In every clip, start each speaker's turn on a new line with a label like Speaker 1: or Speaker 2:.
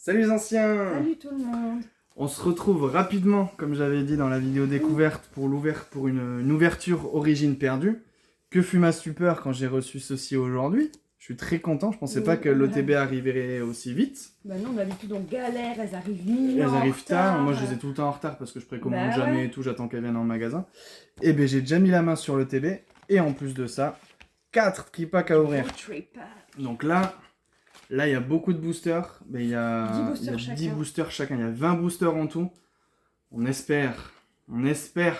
Speaker 1: Salut les anciens!
Speaker 2: Salut tout le monde!
Speaker 1: On se retrouve rapidement, comme j'avais dit dans la vidéo découverte, pour une ouverture origine perdue. Que fut ma stupeur quand j'ai reçu ceci aujourd'hui. Je suis très content, je pensais pas que l'OTB arriverait aussi vite.
Speaker 2: Bah non, d'habitude on galère, elles arrivent mille
Speaker 1: Elles
Speaker 2: en
Speaker 1: arrivent tard,
Speaker 2: retard.
Speaker 1: moi je les ai tout le temps en retard parce que je précommande
Speaker 2: Bah
Speaker 1: jamais
Speaker 2: ouais.
Speaker 1: et tout, j'attends qu'elles viennent en magasin. Et ben j'ai déjà mis la main sur l'OTB, et en plus de ça, 4 tripacks à ouvrir. Donc là il y a beaucoup de boosters, mais il y a 10 boosters chacun, il y a 20 boosters en tout. On espère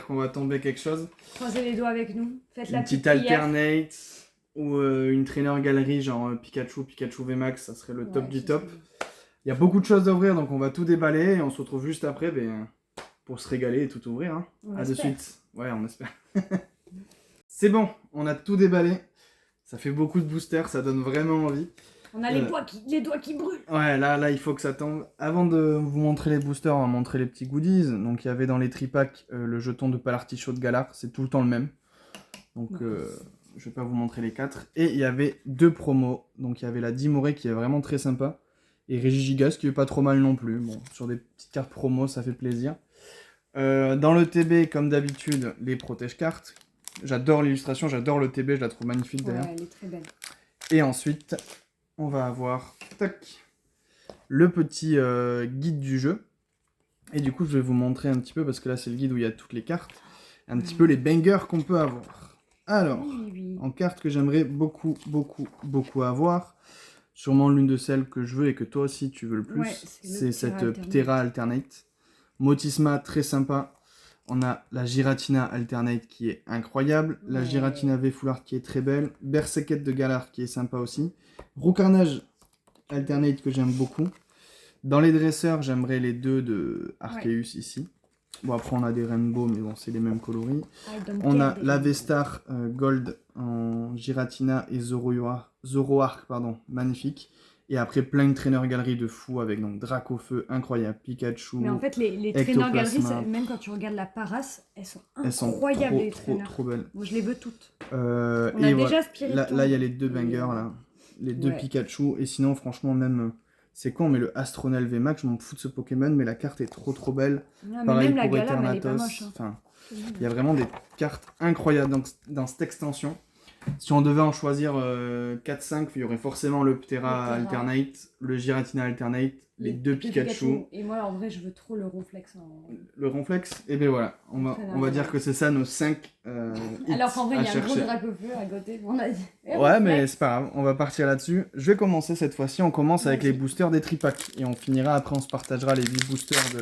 Speaker 1: qu'on va tomber quelque chose.
Speaker 2: Croisez les doigts avec nous, faites la
Speaker 1: petite
Speaker 2: prière.
Speaker 1: alternate ou une trainer galerie genre Pikachu VMAX, ça serait le top du top. Il y a beaucoup de choses à ouvrir, donc on va tout déballer et on se retrouve juste après pour se régaler et tout ouvrir. Hein. À de suite. Ouais, on espère. C'est bon, on a tout déballé. Ça fait beaucoup de boosters, ça donne vraiment envie.
Speaker 2: On a les doigts qui brûlent.
Speaker 1: Ouais, là, il faut que ça tombe. Avant de vous montrer les boosters, on va montrer les petits goodies. Donc, il y avait dans les tripacks le jeton de Palartichaut de Galar. C'est tout le temps le même. Donc, je vais pas vous montrer les 4. Et il y avait 2 promos. Donc, il y avait la Dimoré qui est vraiment très sympa. Et Régigigas qui est pas trop mal non plus. Bon, sur des petites cartes promo, ça fait plaisir. Dans le TB, comme d'habitude, les protège-cartes. J'adore l'illustration, j'adore le TB, je la trouve magnifique d'ailleurs.
Speaker 2: Ouais, elle est très belle.
Speaker 1: Et ensuite, on va avoir le petit guide du jeu. Et du coup, je vais vous montrer un petit peu, parce que là, c'est le guide où il y a toutes les cartes. Un petit peu les bangers qu'on peut avoir. Alors, en cartes que j'aimerais beaucoup avoir, sûrement l'une de celles que je veux et que toi aussi tu veux le plus, c'est cette Ptera Alternate. Motisma, très sympa. On a la Giratina Alternate qui est incroyable. La Giratina V-Foulard qui est très belle. Berserket de Galar qui est sympa aussi. Roucarnage Alternate que j'aime beaucoup. Dans les dresseurs, j'aimerais les 2 de Arceus ici. Bon, après on a des Rainbow, mais bon, c'est les mêmes coloris. On a la V-Star Gold en Giratina et Zoroark, magnifique. Et après, plein de traîneurs galeries de fou avec donc Dracofeu, incroyable, Pikachu.
Speaker 2: Mais en fait, les traîneurs galeries, même quand tu regardes la Parace, elles sont incroyables, les traîneurs.
Speaker 1: Trop belles.
Speaker 2: Moi, je les veux toutes.
Speaker 1: On
Speaker 2: a déjà Spiritomb.
Speaker 1: Là, il y a les 2 bangers, là. Les 2 Pikachu. Et sinon, franchement, même... C'est con, mais le Astronel VMAX, je m'en fous de ce Pokémon, mais la carte est trop belle. Pareil pour Eternatus. Enfin, il y a vraiment des cartes incroyables dans cette extension. Si on devait en choisir 4-5, il y aurait forcément le Ptera Alternate, le Giratina Alternate, les 2 Pikachu.
Speaker 2: Et moi, en vrai, je veux trop le Ronflex.
Speaker 1: Le Ronflex, et bien voilà, on va dire que c'est ça nos 5
Speaker 2: alors qu'en vrai, il y a un gros Dracofeu à côté, on a dit.
Speaker 1: Ouais, mais c'est pas grave, on va partir là-dessus. Je vais commencer cette fois-ci, on commence avec les boosters des tripacks. Et on finira, après on se partagera les 8 boosters de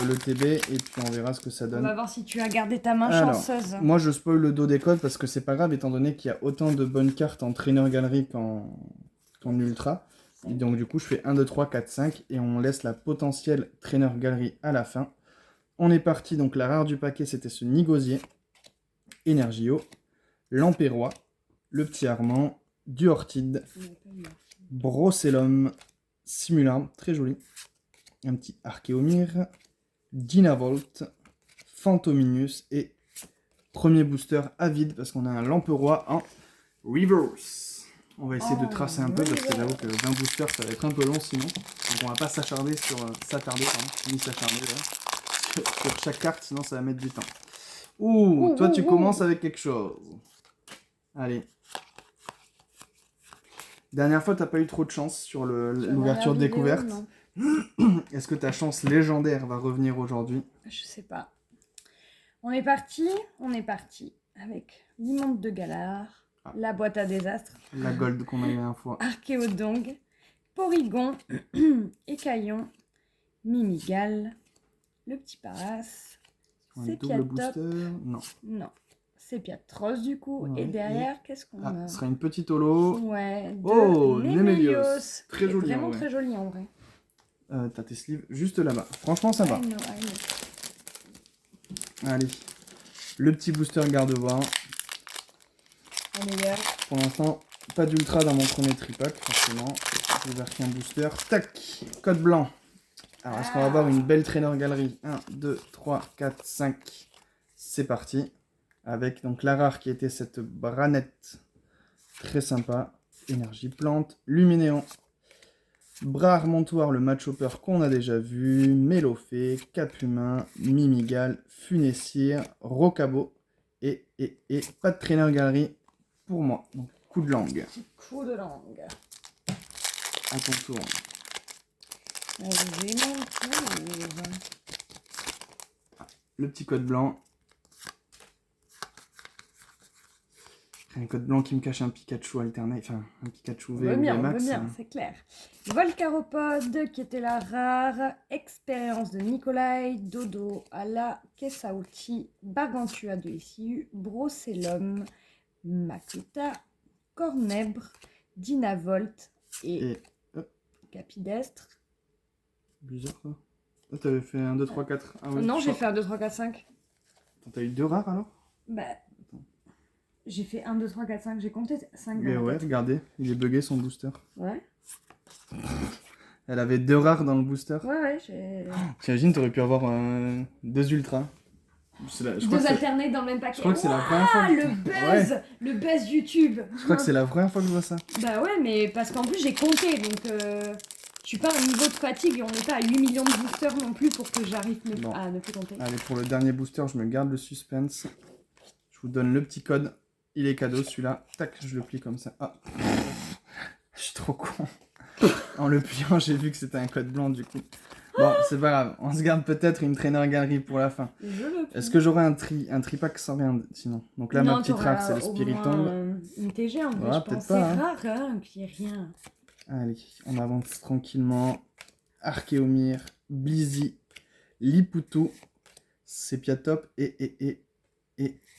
Speaker 1: l'ETB, et puis on verra ce que ça donne.
Speaker 2: On va voir si tu as gardé ta main chanceuse.
Speaker 1: Moi je spoil le dos des codes parce que c'est pas grave, étant donné qu'il y a autant de bonnes cartes en trainer galerie qu'en ultra. Et donc du coup je fais 1, 2, 3, 4, 5 et on laisse la potentielle trainer galerie à la fin. On est parti, donc la rare du paquet c'était ce Nigosier, Energio, l'Empérois, le petit Armand, du Hortide, Brocellum, Simularme, très joli, un petit Archéomir, Dynavolt, Phantominius et premier booster à vide parce qu'on a un Lamperois en reverse. On va essayer de tracer un peu parce que j'avoue que 20 boosters ça va être un peu long sinon. Donc on va pas s'acharder sur chaque carte, sinon ça va mettre du temps. Toi tu commences avec quelque chose. Allez. Dernière fois t'as pas eu trop de chance sur l'ouverture de découverte. Est-ce que ta chance légendaire va revenir aujourd'hui?
Speaker 2: Je sais pas. On est parti avec l'immonde de Galar, la boîte à désastres,
Speaker 1: la gold qu'on a eu une fois,
Speaker 2: Archéodong, Porygon, Écaillon, Mimigal, le petit Paras,
Speaker 1: Sépiatop, non,
Speaker 2: Sépiatros du coup, et derrière, qu'est-ce qu'on a?
Speaker 1: Ce sera une petite holo.
Speaker 2: Ouais,
Speaker 1: Némélios. Très joli,
Speaker 2: vraiment très joli en vrai.
Speaker 1: T'as tes sleeves juste là-bas. Franchement, ça va. Allez. Le petit booster garde-voix. Pour l'instant, pas d'ultra dans mon premier tripack, forcément. J'ai ouvert qu'un booster. Tac. Code blanc. Alors, est-ce qu'on va avoir une belle trainer galerie? 1, 2, 3, 4, 5. C'est parti. Avec donc la rare qui était cette branette. Très sympa. Énergie plante. Luminéon. Bras armontoir, le match hopper qu'on a déjà vu. Mélofée, Capumin, Mimigal, Funessir, Rocabo. Et pas de traîneur galerie pour moi. Donc, coup de langue.
Speaker 2: Coup de langue.
Speaker 1: À ton tour.
Speaker 2: J'ai mon tour.
Speaker 1: Le petit code blanc. Un code blanc qui me cache un Pikachu alterné, enfin un Pikachu V ou
Speaker 2: On
Speaker 1: VMAX.
Speaker 2: veut bien, c'est clair. Volcaropode, qui était la rare. Expérience de Nikolai. Dodo à la caisse à outils. Bargantua de SIU. Brocellum. Makuta. Cornèbre. Dynavolt. Et Capidestre.
Speaker 1: Bizarre ça. Ah, t'avais fait 1, 2, 3, 4. Ah, ouais,
Speaker 2: Non, j'ai fait 1, 2, 3, 4, 5.
Speaker 1: Attends, t'as eu 2 rares alors?
Speaker 2: Bah. J'ai fait 1, 2, 3, 4, 5. J'ai compté 5.
Speaker 1: Mais ouais, regardez, il est bugué son booster.
Speaker 2: Ouais.
Speaker 1: Elle avait 2 rares dans le booster.
Speaker 2: Ouais, j'ai.
Speaker 1: T'imagines, t'aurais pu avoir 2 ultras.
Speaker 2: Deux alternés dans le même paquet.
Speaker 1: Je crois que c'est la première fois.
Speaker 2: Le buzz
Speaker 1: Ouais.
Speaker 2: Le buzz YouTube.
Speaker 1: Je crois que c'est la première fois que je vois ça.
Speaker 2: Bah ouais, mais parce qu'en plus j'ai compté, donc je suis pas à un niveau de fatigue et on n'est pas à 8 millions de boosters non plus pour que j'arrive à ne plus compter.
Speaker 1: Allez, pour le dernier booster, je me garde le suspense. Je vous donne le petit code. Il est cadeau celui-là. Tac, je le plie comme ça. Ah. Je suis trop con. En le pliant, j'ai vu que c'était un code blanc du coup. Bon, c'est pas grave. On se garde peut-être une traîneur galerie pour la fin. Est-ce que j'aurai un tripack sans rien sinon? Donc là, ma petite rare, c'est le Spiritomb.
Speaker 2: Une TG en vrai, je pense. C'est rare qu'il n'y ait rien.
Speaker 1: Allez, on avance tranquillement. Archéomir, Blizzy, Liputu, Sepiatop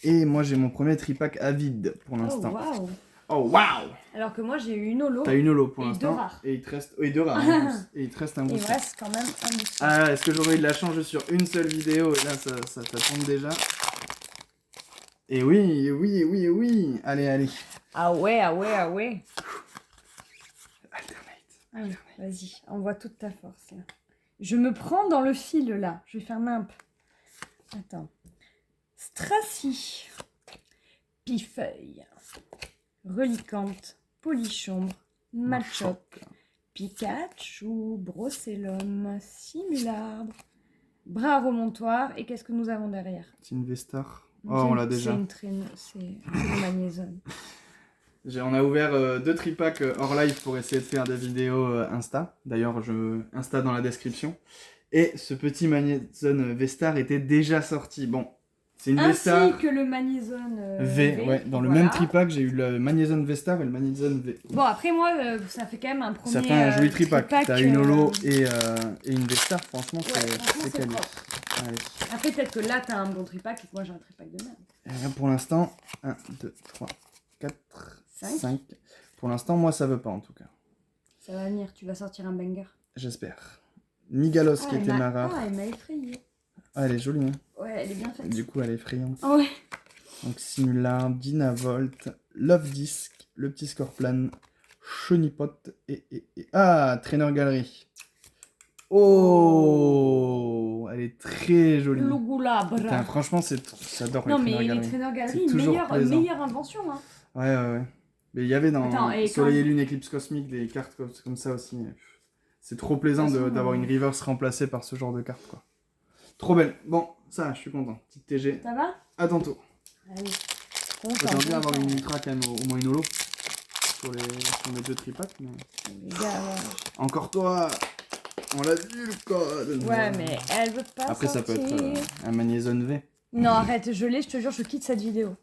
Speaker 1: et moi j'ai mon premier tripack à vide pour l'instant.
Speaker 2: Oh waouh!
Speaker 1: Oh waouh!
Speaker 2: Alors que moi j'ai eu une holo.
Speaker 1: T'as une holo pour
Speaker 2: et
Speaker 1: l'instant.
Speaker 2: 2 rares.
Speaker 1: Et il te reste. Oui, 2 rares en plus. Et il te reste un booster.
Speaker 2: Il me reste quand même un booster.
Speaker 1: Ah, est-ce que j'aurais eu de la chance sur une seule vidéo? Et là ça tombe déjà. Et oui. Allez.
Speaker 2: Ah ouais.
Speaker 1: Alternate.
Speaker 2: Vas-y, envoie toute ta force là. Je me prends dans le fil là. Je vais faire nimp. Attends. Stracy. Pifeuille. Relicante. Polichombre. Machop. Pikachu. Brocellum. Simularbre. Bras remontoir. Et qu'est-ce que nous avons derrière?
Speaker 1: C'est une Vestar. Oh, on l'a déjà.
Speaker 2: C'est une traîne. C'est le magnésium.
Speaker 1: On a ouvert 2 tripacks hors live pour essayer de faire des vidéos Insta. D'ailleurs, Insta dans la description. Et ce petit Magnézone Vestar était déjà sorti. Bon, c'est une Vestar.
Speaker 2: Ainsi que le Magnézone
Speaker 1: V. Ouais, dans le même tripack, j'ai eu le Magnézone Vestar et le Magnézone V.
Speaker 2: Bon, après, moi, ça fait quand même un premier.
Speaker 1: Ça fait un joli tripack. T'as une holo et une Vestar, franchement, c'est quali.
Speaker 2: Après, peut-être que là, t'as un bon tripack et que moi, j'ai un tripack de merde.
Speaker 1: Et pour l'instant, 1, 2, 3, 4, 5. Pour l'instant, moi, ça veut pas en tout cas.
Speaker 2: Ça va venir, tu vas sortir un banger.
Speaker 1: J'espère. Nigalos qui était ma rare.
Speaker 2: Ah, elle m'a effrayée.
Speaker 1: Ah, elle est jolie, hein.
Speaker 2: Ouais, elle est bien faite.
Speaker 1: Du coup, elle est effrayante.
Speaker 2: Ouais.
Speaker 1: Donc, Simular, Dynavolt, Love Disc, le petit Scorplan, Chenipot Ah, Trainer Galerie. Oh, elle est très jolie.
Speaker 2: Putain,
Speaker 1: franchement, j'adore les Trainer Galerie.
Speaker 2: Non, mais les Trainer Galerie, meilleure invention. Hein.
Speaker 1: Ouais. Mais il y avait dans Soleil et Lune, Éclipse Cosmique des cartes comme ça aussi. C'est trop plaisant d'avoir une reverse remplacée par ce genre de carte, quoi. Trop belle. Bon, ça, je suis content. Petite TG.
Speaker 2: Ça va?
Speaker 1: À tantôt.
Speaker 2: Allez.
Speaker 1: J'aimerais bien avoir une ultra quand même, au moins une holo. Sur mes 2 tripacks. Mais...
Speaker 2: Les gars, ouais.
Speaker 1: Encore toi. On l'a vu le code.
Speaker 2: Ouais, mais elle veut pas.
Speaker 1: Après,
Speaker 2: sortir.
Speaker 1: ça peut être un Magnézone V.
Speaker 2: Non, arrête, je te jure, je quitte cette vidéo.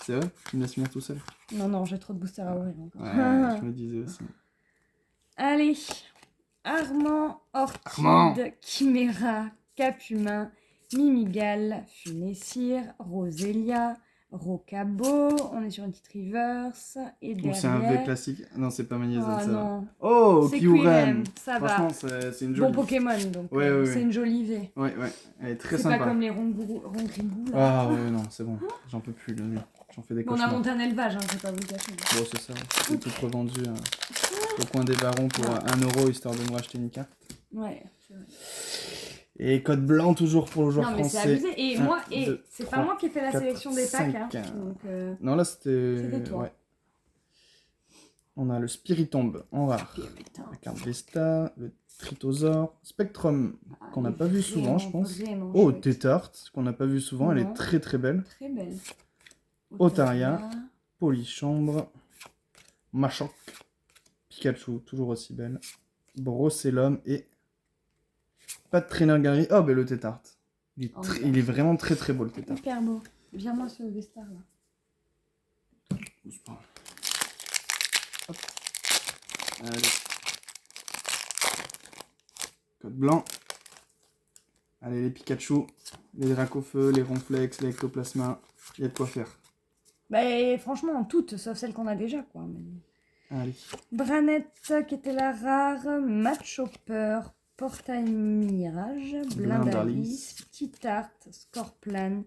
Speaker 1: C'est vrai? Tu me laisses finir tout seul?
Speaker 2: Non, j'ai trop de boosters à ouvrir encore.
Speaker 1: Ouais, je me disais aussi.
Speaker 2: Allez. Armand, Orchide, Chimera, Capumin, Mimigal, Funessir, Roselia, Rocabo. On est sur une petite reverse. Et derrière...
Speaker 1: c'est un V classique. Non, c'est pas Magnézone, ça.
Speaker 2: Non.
Speaker 1: Oh,
Speaker 2: c'est
Speaker 1: Kyurem.
Speaker 2: Ça va.
Speaker 1: Franchement, c'est une jolie.
Speaker 2: Bon Pokémon, donc
Speaker 1: ouais.
Speaker 2: c'est une jolie V.
Speaker 1: Ouais. Elle est très sympa.
Speaker 2: C'est pas comme les Rongrigou, là.
Speaker 1: Ah ouais, non, c'est bon. J'en peux plus, j'en fais des cauchemars.
Speaker 2: On a monté un élevage, hein, je vais pas vous le cacher.
Speaker 1: Bon, c'est ça. C'est tout revendu au coin des barons pour 1 €, histoire de me racheter une carte.
Speaker 2: Ouais, c'est vrai.
Speaker 1: Et code blanc toujours pour le joueur français.
Speaker 2: Non, mais c'est abusé. Et moi, c'est pas moi qui ai fait la sélection des packs. Hein, donc,
Speaker 1: non, là, c'était...
Speaker 2: toi.
Speaker 1: On a le Spiritomb en rare.
Speaker 2: Putain.
Speaker 1: La carte Vesta, le Tritosaur, Spectrum, qu'on n'a
Speaker 2: elle est
Speaker 1: pas vu souvent, je
Speaker 2: vraiment,
Speaker 1: pense.
Speaker 2: vraiment
Speaker 1: Oh,
Speaker 2: chouette.
Speaker 1: Tétart, qu'on n'a pas vu souvent, elle
Speaker 2: Non.
Speaker 1: est très très belle.
Speaker 2: Très belle.
Speaker 1: Otaria. Polychambre, Machoc, Pikachu, toujours aussi belle. Brossellum et pas de traîneur Gary. Oh, ben le Tétart. Il est vraiment très très beau le Tétart.
Speaker 2: Hyper beau. Viens-moi ce Vestar là.
Speaker 1: Bouge pas. Hop. Allez. Code blanc. Allez, les Pikachu, les Dracofeu, les Ronflex, les Ectoplasma. Il y a de quoi faire.
Speaker 2: Bah, franchement, toutes, sauf celles qu'on a déjà, quoi. Mais...
Speaker 1: Allez.
Speaker 2: Branette, qui était la rare. Matchopper, Portail Mirage, Blindalis, Titart, Scorplan,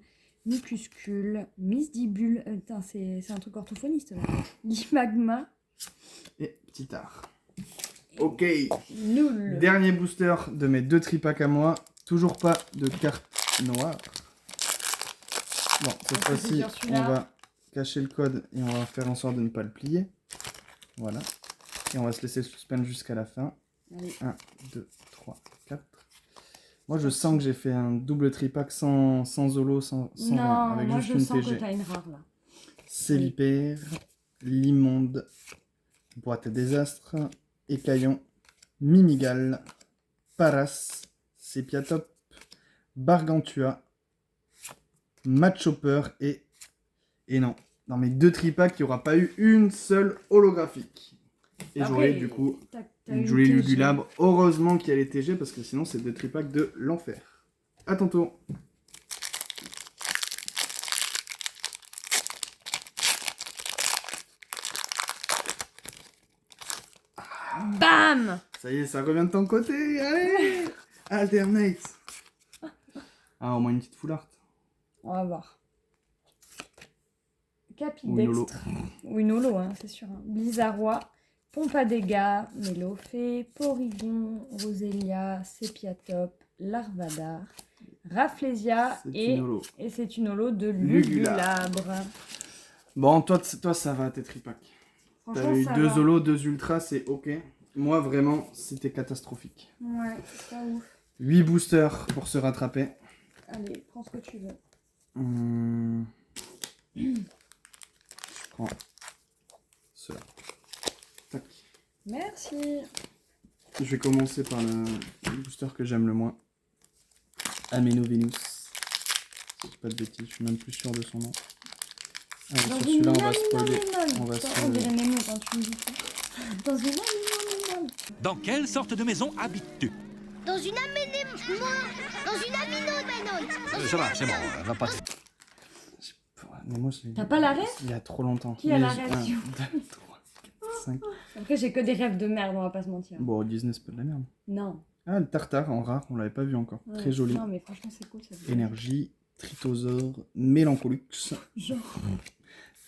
Speaker 2: Mucuscule, Misdibule. Putain, c'est un truc orthophoniste, là. Gimagma.
Speaker 1: Et Titart. Ok.
Speaker 2: Nul.
Speaker 1: Dernier booster de mes 2 tripacks à moi. Toujours pas de carte noire. Bon, cette fois-ci, on va cacher le code et on va faire en sorte de ne pas le plier. Voilà. Et on va se laisser le suspense jusqu'à la fin.
Speaker 2: Allez.
Speaker 1: 1, 2, 3, 4. Moi, je sens que j'ai fait un double tripack sans holo, sans
Speaker 2: Non,
Speaker 1: rien, avec
Speaker 2: moi
Speaker 1: juste
Speaker 2: je
Speaker 1: une
Speaker 2: sens que
Speaker 1: TG.
Speaker 2: t'as une rare, là.
Speaker 1: Célipère, Limonde, Boîte à désastre, Écaillon, Mimigal, Paras, Sepiatop, Bargantua, Matchopper et non, dans mes 2 tripacks, il n'y aura pas eu une seule holographique. Et j'aurais du coup une jolie Lugulabre. Heureusement qu'il y a les TG parce que sinon c'est 2 tripacks de l'enfer. À ton tour.
Speaker 2: Bam!
Speaker 1: Ça y est, ça revient de ton côté. Allez, alternate. Ah, au moins une petite full art.
Speaker 2: On va voir.
Speaker 1: Ou une holo.
Speaker 2: Capidextre. Ou une holo, hein, c'est sûr. Hein. Blizzarrois, Pompadega, Mélofée, Porygon, Roselia, Sepiatop, Larvadar, Rafflesia et c'est une holo de Lugulabre.
Speaker 1: Bon, toi ça va, tes tripacks. T'avais eu 2 holos, 2 ultras, c'est ok. Moi, vraiment, c'était catastrophique.
Speaker 2: Ouais, c'est pas ouf.
Speaker 1: 8 boosters pour se rattraper.
Speaker 2: Allez, prends ce que tu veux.
Speaker 1: Je prends cela. Tac.
Speaker 2: Merci.
Speaker 1: Je vais commencer par le booster que j'aime le moins. Ameno Venus. Si je dis pas de bêtises, je suis même plus sûr de son nom. Allez, sur celui-là, on va spoiler. On va
Speaker 2: on dirait Nemo quand tu me dis ça. Dans une
Speaker 3: Dans quelle sorte de maison habites-tu?
Speaker 4: Dans une amino.
Speaker 3: Ça va, c'est bon, va pas...
Speaker 1: Nemo,
Speaker 2: t'as pas l'arrêt?
Speaker 1: Il y a trop longtemps.
Speaker 2: Qui a l'arrêt?
Speaker 1: 1, 2, 3, 4, 5.
Speaker 2: Après, j'ai que des rêves de merde, on va pas se mentir.
Speaker 1: Bon, Disney, c'est pas de la merde.
Speaker 2: Non.
Speaker 1: Ah, le tartare en rare, on l'avait pas vu encore.
Speaker 2: Ouais.
Speaker 1: Très joli.
Speaker 2: Non, mais franchement, c'est cool ça.
Speaker 1: Énergie, Tritosaure, Mélancolux,
Speaker 2: Genre.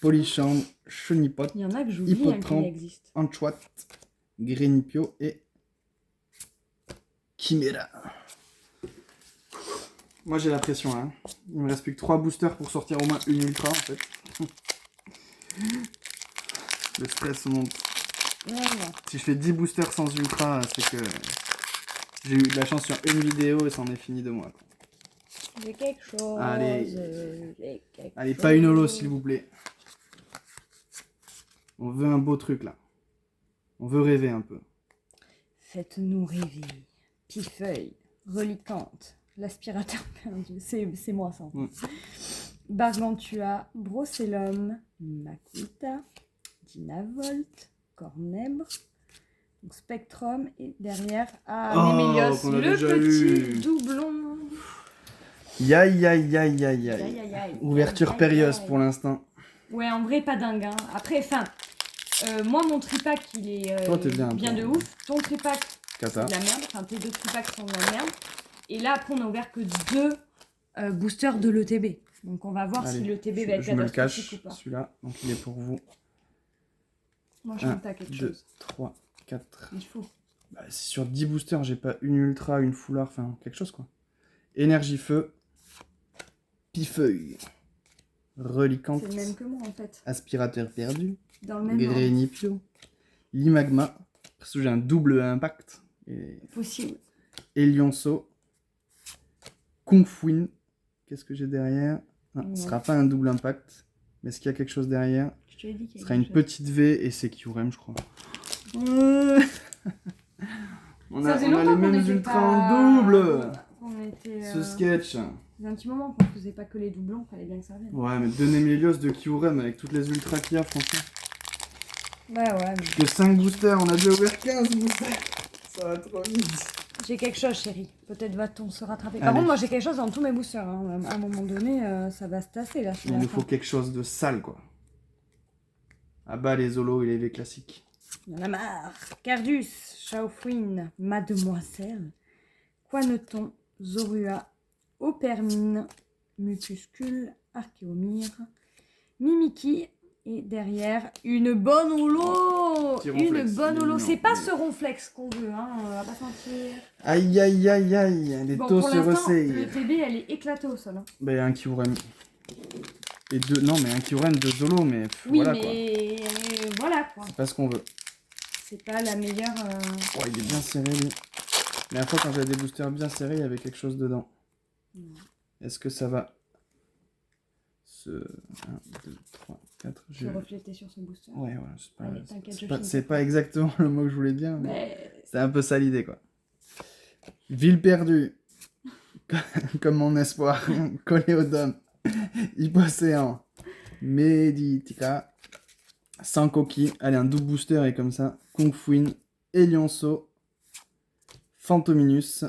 Speaker 1: Polychambre, Chenipot,
Speaker 2: Il y en a que j'oublie hein, qu'il existe.
Speaker 1: Anchouat, Grenipio et Chimera. Moi j'ai la pression hein. Il me reste plus que 3 boosters pour sortir au moins une ultra en fait. Le stress monte.
Speaker 2: Voilà.
Speaker 1: Si je fais 10 boosters sans ultra, c'est que j'ai eu de la chance sur une vidéo et ça en est fini de moi.
Speaker 2: J'ai quelque chose.
Speaker 1: Allez, pas une holo s'il vous plaît. On veut un beau truc là. On veut rêver un peu.
Speaker 2: Faites-nous rêver. Pifeuille, Reliquante, l'aspirateur perdu. C'est moi ça. Bargantua, Brossellum, Makuta, Dynavolt, Cornèbre, donc Spectrum et derrière Némélios, le petit doublon.
Speaker 1: Yaï. Ouverture périlleuse pour l'instant.
Speaker 2: Ouais, en vrai, pas dingue. Hein. Après, moi, mon tripack, il est
Speaker 1: toi, bien
Speaker 2: de ouf. Ton tripack,
Speaker 1: c'est
Speaker 2: de la merde. Enfin, tes 2 tripacks sont de la merde. Et là, après, on a ouvert que 2 boosters de l'ETB. Donc, on va voir si l'ETB va être
Speaker 1: je me le cache,
Speaker 2: ou pas.
Speaker 1: celui-là. Donc, il est pour vous.
Speaker 2: Moi, je monte à quelque
Speaker 1: 2,
Speaker 2: chose.
Speaker 1: 3, 4.
Speaker 2: Il faut.
Speaker 1: Bah, si sur 10 boosters, j'ai pas une ultra, une full art, enfin, quelque chose quoi. Énergie feu. Pifeuille. Reliquante.
Speaker 2: C'est le même que moi, en fait.
Speaker 1: Aspirateur perdu.
Speaker 2: Dans le même ordre.
Speaker 1: Grenipio. Limagma. Parce que j'ai un double impact. Et
Speaker 2: Possible.
Speaker 1: Elionso. Kungfuin. Qu'est-ce que j'ai derrière? Non,
Speaker 2: Ouais.
Speaker 1: ce sera pas un double impact. Mais est-ce qu'il y a quelque chose derrière?
Speaker 2: Je te l'ai dit qu'il y
Speaker 1: Ce
Speaker 2: a
Speaker 1: sera une
Speaker 2: quelque chose.
Speaker 1: petite V et c'est Kyurem, je crois. On
Speaker 2: Ça
Speaker 1: a,
Speaker 2: faisait
Speaker 1: on a
Speaker 2: longtemps
Speaker 1: les
Speaker 2: qu'on
Speaker 1: mêmes
Speaker 2: était
Speaker 1: ultras
Speaker 2: pas-
Speaker 1: en double.
Speaker 2: On était...
Speaker 1: Ce sketch.
Speaker 2: Ça faisait un petit moment qu'on faisait pas que les doublons, fallait bien que ça revienne.
Speaker 1: Ouais, mais donner Mélios de Kyurem avec toutes les ultras qu'il y a, franchement.
Speaker 2: Ouais, mais...
Speaker 1: Que 5 boosters, on a déjà ouvert 15 boosters. Ça va trop vite.
Speaker 2: J'ai quelque chose, chérie. Peut-être va-t-on se rattraper. Par
Speaker 1: Allez.
Speaker 2: contre, moi j'ai quelque chose dans tous mes boosters. Hein. À un moment donné, ça va se tasser là. sur
Speaker 1: Il
Speaker 2: la
Speaker 1: nous
Speaker 2: fin.
Speaker 1: faut quelque chose de sale, quoi. Ah bah, les Zolos et les V classiques.
Speaker 2: Il y en a marre. Cardus, Shaofouine, Mademoiselle, Quaneton, Zorua, Opermine, Mucuscule, Archéomire, Mimiki, et derrière, une bonne holo.
Speaker 1: Petit
Speaker 2: Une
Speaker 1: ronflex,
Speaker 2: bonne
Speaker 1: il est
Speaker 2: holo.
Speaker 1: mignon.
Speaker 2: C'est pas ce ronflex qu'on veut, hein, on va pas sentir.
Speaker 1: Aïe, aïe, aïe, aïe. Les
Speaker 2: Bon,
Speaker 1: taux
Speaker 2: pour
Speaker 1: se
Speaker 2: l'instant, le
Speaker 1: resserrent.
Speaker 2: TB, elle est éclatée au sol. Hein.
Speaker 1: Bah, un Kyurem. Et deux... Non, mais un Kyurem, deux Zolos, mais
Speaker 2: Oui,
Speaker 1: voilà, quoi.
Speaker 2: mais voilà quoi.
Speaker 1: C'est pas ce qu'on veut.
Speaker 2: C'est pas la meilleure.
Speaker 1: Oh, il est bien serré, lui. Mais à fois, quand j'avais des boosters bien serrés, il y avait quelque chose dedans. Est-ce que ça va se... 1, 2, 3, 4...
Speaker 2: Je reflétais sur son booster.
Speaker 1: Ouais, c'est pas...
Speaker 2: Allez, t'inquiète, je
Speaker 1: pas...
Speaker 2: finis.
Speaker 1: c'est pas exactement le mot que je voulais dire, mais...
Speaker 2: Mais
Speaker 1: C'est un peu ça l'idée, quoi. Ville perdue. Comme mon espoir. Coléodome. Hypocéan. Meditica. Sankoki. Allez, un double booster et comme ça. Kungfuin. Elionso. Phantominus.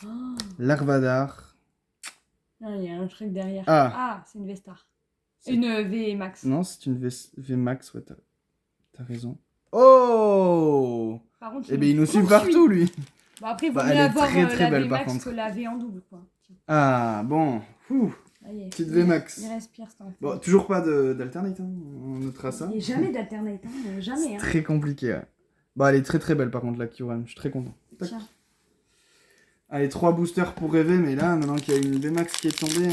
Speaker 2: oh,
Speaker 1: Larvadar.
Speaker 2: non, il y a un truc derrière.
Speaker 1: Ah.
Speaker 2: Ah, c'est une V-Star.
Speaker 1: C'est-
Speaker 2: Une V Max.
Speaker 1: Non, c'est une VMAX, ouais, t'as raison. Oh!
Speaker 2: Par contre,
Speaker 1: Eh ben, il nous suit
Speaker 2: poursuit.
Speaker 1: partout, lui!
Speaker 2: Bon, après, il vaut
Speaker 1: Bah,
Speaker 2: mieux
Speaker 1: elle est
Speaker 2: avoir
Speaker 1: très, très
Speaker 2: la
Speaker 1: belle,
Speaker 2: V
Speaker 1: par
Speaker 2: Max
Speaker 1: contre.
Speaker 2: que la V en double, quoi. Tiens,
Speaker 1: Ah, bon. Ouh.
Speaker 2: ça y est.
Speaker 1: Petite VMAX.
Speaker 2: Il respire, cet enfant.
Speaker 1: Bon, toujours pas d'alternate, hein. On notera ça.
Speaker 2: Il n'y a jamais d'alternate, hein. Jamais.
Speaker 1: C'est
Speaker 2: Hein.
Speaker 1: très compliqué, ouais. Bah, elle est très très belle, par contre, la Kyurem. Je suis très content. Tac.
Speaker 2: Tiens.
Speaker 1: Allez, 3 boosters pour rêver, mais là, maintenant qu'il y a une VMAX qui est tombée...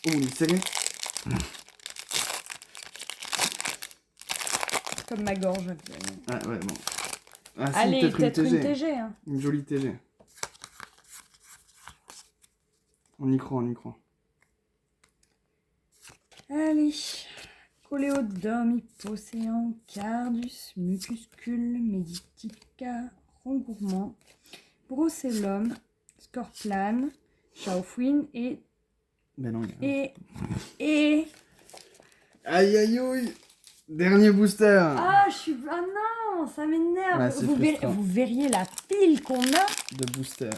Speaker 1: Oh, il est serré.
Speaker 2: Comme ma gorge. actuellement.
Speaker 1: Ah, ouais, bon. Ah, si,
Speaker 2: Allez, peut-être une
Speaker 1: TG.
Speaker 2: TG. Hein.
Speaker 1: Une jolie TG. On y croit, on y croit.
Speaker 2: Allez. Coléodome, Hypocéan, Cardus, Mucuscule, Meditica, Rongourmand, Brocellum, Scorplane, Shaofouine et...
Speaker 1: Ben non, il y a...
Speaker 2: Et...
Speaker 1: Aïe, aïe, aïe. Dernier booster.
Speaker 2: Ah, je suis... Ah non, ça m'énerve.
Speaker 1: Ouais, c'est
Speaker 2: vous,
Speaker 1: frustrant.
Speaker 2: vous verriez la pile qu'on a.
Speaker 1: De booster.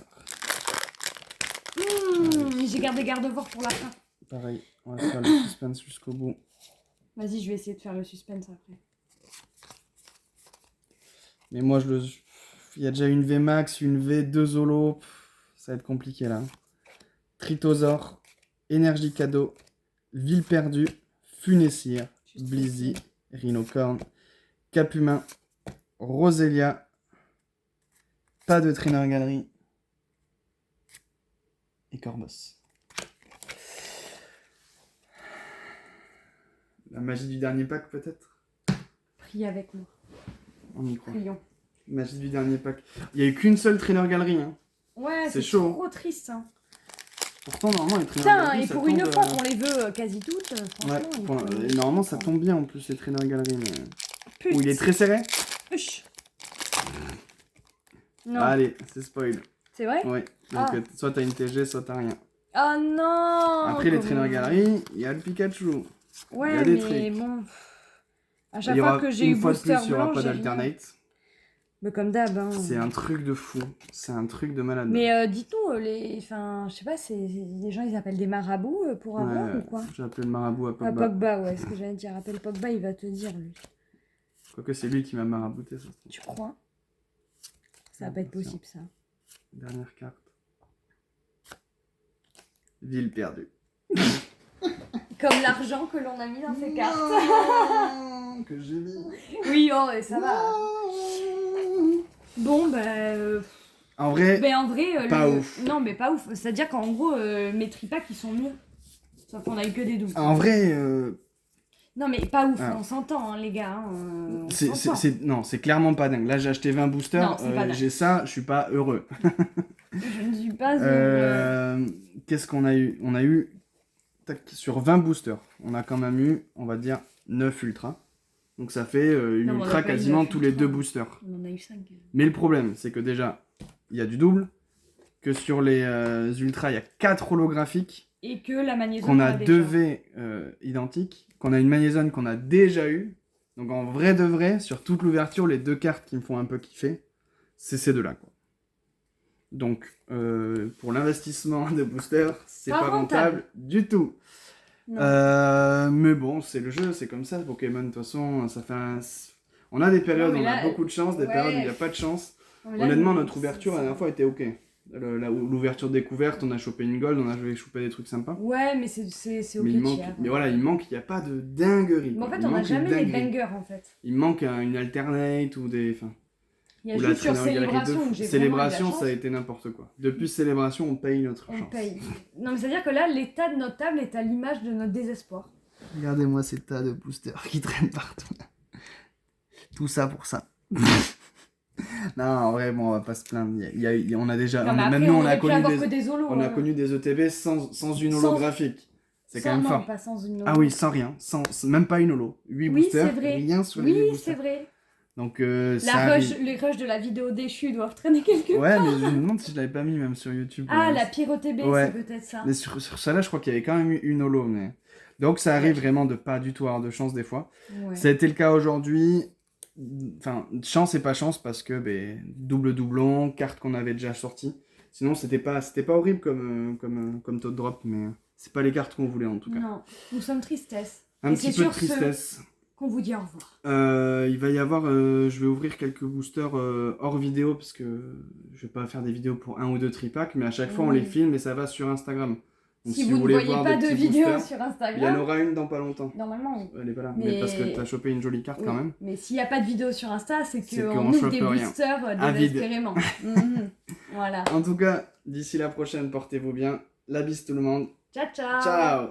Speaker 2: J'ai gardé garde-voir pour la fin.
Speaker 1: Pareil, on va faire le suspense jusqu'au bout.
Speaker 2: Vas-y, je vais essayer de faire le suspense après.
Speaker 1: Mais moi, il y a déjà une VMAX, une V, 2 Zolo. Ça va être compliqué là. Tritosaur, Énergie Cadeau, Ville Perdue, Funessir, Blizzy, Rhinocorn, Capumin, Roselia, pas de Trainer Galerie et Corvos. La magie du dernier pack peut-être?
Speaker 2: Priez avec moi.
Speaker 1: On y croit.
Speaker 2: Prions.
Speaker 1: Magie du dernier pack. Il n'y a eu qu'une seule Trainer Galerie. Hein.
Speaker 2: Ouais,
Speaker 1: C'est
Speaker 2: c'est
Speaker 1: chaud.
Speaker 2: trop triste. Hein.
Speaker 1: Pourtant, normalement, les Trainer
Speaker 2: Putain,
Speaker 1: Galerie,
Speaker 2: et
Speaker 1: ça
Speaker 2: pour
Speaker 1: tombe,
Speaker 2: une fois qu'on les veut quasi toutes,
Speaker 1: Ouais,
Speaker 2: franchement.
Speaker 1: et normalement, ça tombe bien en plus, les Trainer Galerie. Mais...
Speaker 2: Putain.
Speaker 1: Oh, il est très serré.
Speaker 2: Uch. Non,
Speaker 1: Allez, c'est spoil.
Speaker 2: c'est vrai?
Speaker 1: Ouais. Donc,
Speaker 2: Ah.
Speaker 1: soit t'as une TG, soit t'as rien.
Speaker 2: Oh non!
Speaker 1: Après, les
Speaker 2: comment-
Speaker 1: Trainer Galerie, il y a le Pikachu. il y
Speaker 2: Ouais,
Speaker 1: a des
Speaker 2: mais
Speaker 1: trucs.
Speaker 2: bon. À
Speaker 1: Il
Speaker 2: chaque
Speaker 1: y
Speaker 2: fois
Speaker 1: aura
Speaker 2: que j'ai
Speaker 1: une
Speaker 2: eu
Speaker 1: fois de
Speaker 2: booster
Speaker 1: plus, il n'y aura
Speaker 2: blanc,
Speaker 1: pas
Speaker 2: j'ai rien.
Speaker 1: d'alternate.
Speaker 2: Mais comme d'hab, hein.
Speaker 1: C'est un truc de fou. C'est un truc de malade.
Speaker 2: Mais dites-nous, enfin, je sais pas, c'est des gens, ils appellent des marabouts pour avoir
Speaker 1: Ouais,
Speaker 2: ou quoi?
Speaker 1: j'ai appelé le marabout à
Speaker 2: Ah,
Speaker 1: Pogba.
Speaker 2: Pogba, ouais, ce que j'allais dire. Appelle Pogba, il va te dire, lui.
Speaker 1: Quoique c'est lui qui m'a marabouté, ça.
Speaker 2: Tu crois? Ça va pas être possible, ça.
Speaker 1: Dernière carte. Ville perdue.
Speaker 2: Comme l'argent que l'on a mis dans ces cartes.
Speaker 1: Que j'ai mis.
Speaker 2: Oui, oh, et ça va. Bon, ben...
Speaker 1: En vrai,
Speaker 2: Ben en vrai...
Speaker 1: Pas ouf.
Speaker 2: Non, mais pas ouf. C'est-à-dire qu'en gros, mes tripacs, ils sont mieux. Sauf qu'on a eu que des doubles.
Speaker 1: en vrai,
Speaker 2: Non, mais pas ouf,
Speaker 1: Alors.
Speaker 2: on s'entend, hein, les gars. Hein, on
Speaker 1: C'est-
Speaker 2: s'entend.
Speaker 1: non, c'est clairement pas dingue. Là, j'ai acheté 20 boosters,
Speaker 2: Non, c'est pas dingue.
Speaker 1: j'ai ça, je suis pas heureux.
Speaker 2: Je ne suis pas heureux.
Speaker 1: Qu'est-ce qu'on a eu? On a eu, tac, sur 20 boosters, on a quand même eu, on va dire, 9 ultras. Donc ça fait une
Speaker 2: Non, mais on
Speaker 1: ultra
Speaker 2: a pas eu
Speaker 1: quasiment
Speaker 2: 9
Speaker 1: tous les
Speaker 2: ultras.
Speaker 1: 2 boosters.
Speaker 2: On en a eu 5.
Speaker 1: Mais le problème, c'est que déjà, il y a du double, que sur les ultras, il y a 4 holographiques,
Speaker 2: Et que la magnésium.
Speaker 1: qu'on a
Speaker 2: déjà.
Speaker 1: 2 V identiques, qu'on a une magnésione qu'on a déjà eu. Donc en vrai de vrai, sur toute l'ouverture, les 2 cartes qui me font un peu kiffer, c'est ces deux-là, quoi. Donc, pour l'investissement de boosters, c'est
Speaker 2: Pas
Speaker 1: pas rentable du tout.
Speaker 2: Non.
Speaker 1: Mais bon, c'est le jeu, c'est comme ça, Pokémon, de toute façon, ça fait on a des périodes
Speaker 2: Non,
Speaker 1: où
Speaker 2: mais
Speaker 1: on a
Speaker 2: là,
Speaker 1: beaucoup de chance, des
Speaker 2: ouais.
Speaker 1: périodes où il n'y a pas de chance.
Speaker 2: Non, mais là,
Speaker 1: Honnêtement,
Speaker 2: nous,
Speaker 1: notre ouverture, la
Speaker 2: c'est-
Speaker 1: dernière fois, était ok. L'ouverture découverte, on a chopé une gold, on a chopé des trucs sympas.
Speaker 2: Ouais, mais c'est ok
Speaker 1: Mais il manque,
Speaker 2: tiers.
Speaker 1: mais voilà, il n'y a pas de dinguerie.
Speaker 2: Mais en
Speaker 1: quoi.
Speaker 2: fait,
Speaker 1: Il
Speaker 2: on n'a
Speaker 1: manque une
Speaker 2: jamais les
Speaker 1: dinguerie.
Speaker 2: bangers, en fait.
Speaker 1: Il manque une alternate ou des... Enfin,
Speaker 2: Il y a
Speaker 1: ou la
Speaker 2: juste sur
Speaker 1: Trainer Gallery
Speaker 2: Célébration
Speaker 1: 2.
Speaker 2: où j'ai
Speaker 1: Célébration,
Speaker 2: vraiment eu
Speaker 1: ça a
Speaker 2: de la chance.
Speaker 1: été n'importe quoi. Depuis Célébration, on paye notre
Speaker 2: On
Speaker 1: chance.
Speaker 2: paye. Non, mais c'est-à-dire que là, l'état de notre table est à l'image de notre désespoir.
Speaker 1: Regardez-moi ces tas de boosters qui traînent partout. Tout ça pour ça. Non, en vrai, bon, on va pas se plaindre. On a déjà...
Speaker 2: Non, mais
Speaker 1: même
Speaker 2: après,
Speaker 1: nous,
Speaker 2: on
Speaker 1: on a
Speaker 2: aurait pu
Speaker 1: connu
Speaker 2: avoir
Speaker 1: des...
Speaker 2: que des holos.
Speaker 1: On a
Speaker 2: hein.
Speaker 1: connu des ETB sans une
Speaker 2: Sans-
Speaker 1: holographique. C'est quand
Speaker 2: Sans-
Speaker 1: même
Speaker 2: non,
Speaker 1: fort.
Speaker 2: pas sans une holo.
Speaker 1: Ah oui, sans rien. Même pas une holo. 8
Speaker 2: Oui,
Speaker 1: boosters,
Speaker 2: c'est vrai.
Speaker 1: rien sur les 8
Speaker 2: Oui,
Speaker 1: boosters.
Speaker 2: c'est vrai.
Speaker 1: Donc ça arrive.
Speaker 2: Les rushs de la vidéo déchue doivent traîner quelque part.
Speaker 1: Ouais, mais je me demande si je l'avais pas mis même sur YouTube.
Speaker 2: Ah, la Pyro TB,
Speaker 1: Ouais.
Speaker 2: c'est peut-être ça.
Speaker 1: Mais sur celle-là, je crois qu'il y avait quand même eu une holo. Mais... Donc ça arrive vraiment de pas du tout avoir de chance des fois.
Speaker 2: Ouais.
Speaker 1: Ça a été le cas aujourd'hui. Enfin, chance et pas chance parce que double doublon, carte qu'on avait déjà sortie. Sinon, c'était pas horrible comme top drop, mais c'est pas les cartes qu'on voulait en tout cas.
Speaker 2: Non, nous sommes tristesse.
Speaker 1: Un
Speaker 2: Et
Speaker 1: petit
Speaker 2: c'est
Speaker 1: peu de
Speaker 2: sur ce
Speaker 1: tristesse.
Speaker 2: qu'on vous dit au revoir.
Speaker 1: Il va y avoir, je vais ouvrir quelques boosters hors vidéo parce que je vais pas faire des vidéos pour 1 ou 2 tripacks, mais à chaque fois on
Speaker 2: Oui.
Speaker 1: les filme et ça va sur Instagram. Donc,
Speaker 2: Si vous ne voyez
Speaker 1: voir
Speaker 2: pas
Speaker 1: des
Speaker 2: de
Speaker 1: petits
Speaker 2: vidéo
Speaker 1: boosters,
Speaker 2: sur
Speaker 1: il y en
Speaker 2: Instagram,
Speaker 1: aura une dans pas longtemps.
Speaker 2: normalement, oui.
Speaker 1: Elle est pas là,
Speaker 2: Mais-
Speaker 1: mais parce que t'as chopé une jolie carte
Speaker 2: Oui.
Speaker 1: quand même.
Speaker 2: Mais s'il n'y a pas de vidéo sur Insta, c'est
Speaker 1: C'est
Speaker 2: qu'on
Speaker 1: qu'on
Speaker 2: ouvre
Speaker 1: chope
Speaker 2: des
Speaker 1: rien.
Speaker 2: boosters
Speaker 1: Avide.
Speaker 2: désespérément. Mhm. Voilà.
Speaker 1: En tout cas, d'ici la prochaine, portez-vous bien. La bise tout le monde.
Speaker 2: Ciao, ciao.
Speaker 1: Ciao.